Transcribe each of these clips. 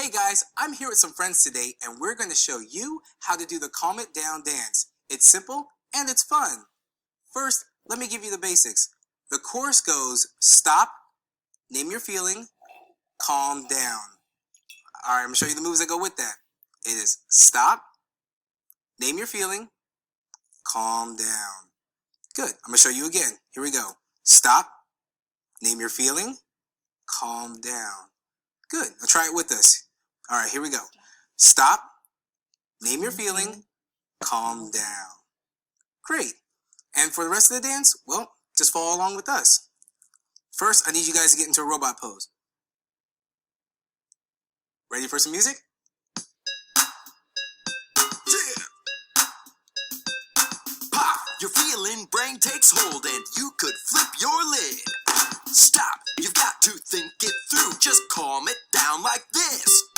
Hey guys, I'm here with some friends today and we're going to show you how to do the Calm It Down dance. It's simple and it's fun. First, let me give you the basics. The chorus goes, stop, name your feeling, calm down. Alright, I'm going to show you the moves that go with that. It is stop, name your feeling, calm down. Good, I'm going to show you again. Here we go. Stop, name your feeling, calm down. Good, now try it with us. Alright, here we go. Stop, name your feeling, calm down. Great. And for the rest of the dance, well, just follow along with us. First, I need you guys to get into a robot pose. Ready for some music? Yeah. Pop, you're feeling, brain takes hold and you could flip your lid. Stop, you've got to think it through, just calm it down like this.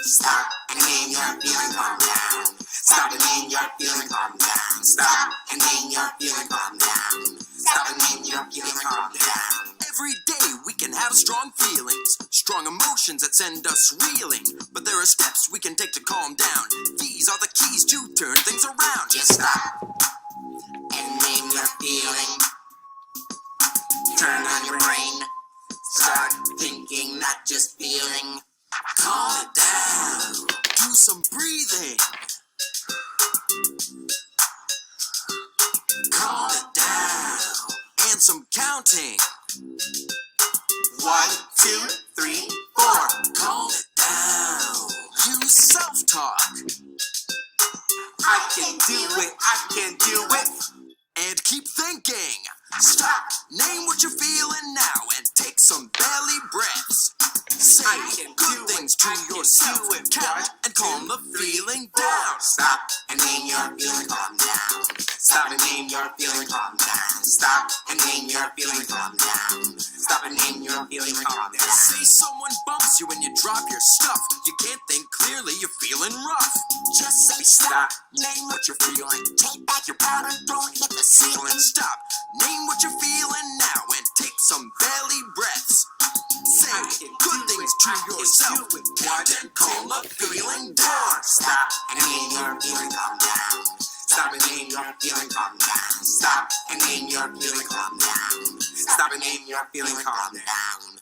Stop and name your feeling, calm down. Stop and name your feeling, calm down. Stop and name your feeling, calm down. Stop and name your feeling, calm down. Every day we can have strong feelings, strong emotions that send us reeling. But there are steps we can take to calm down. These are the keys to turn things around. Just stop and name your feeling. Turn on your brain. Start thinking, not just feeling. Calm it down. Do some breathing. Calm it down. And some counting. 1, 2, 3, 4. Calm it down. Use self-talk. I can do it, I can do it. And keep thinking. Stop. Name what you're feeling now and take some belly breaths. Say I can good do it, things to I can yourself. do it. Count and calm the feeling down. Stop and name your feeling, calm down. Stop and name your feeling, calm down. Stop and name your feeling, calm down. Stop and name your feeling, calm down. Say someone bumps you when you drop your stuff. You can't think clearly, you're feeling rough. Just say stop, name what you're feeling. Take back your power and throw it at the ceiling. Stop. Name what you're feeling now and take some belly breaths. Say good things to yourself. Count and calm the feeling down. Stop and name your feeling, calm down. Stop and name your feeling, calm down. Stop and name your feeling, calm down. Stop and name your feeling, calm down.